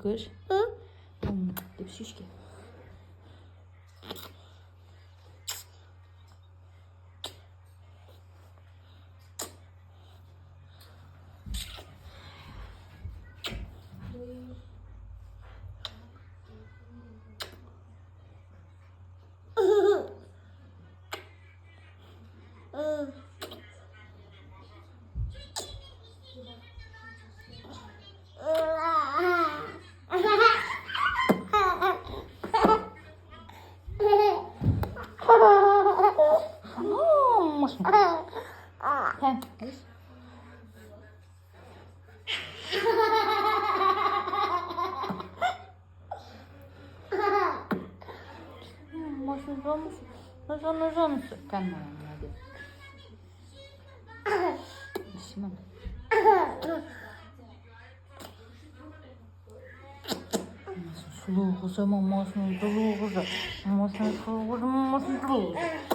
Kır. Dip şişki. Hem. Możemy kanał. Şimdi. Sulu kızı, mamasının sulu kızı, mamasının sulu kızı, mamasının sulu kızı.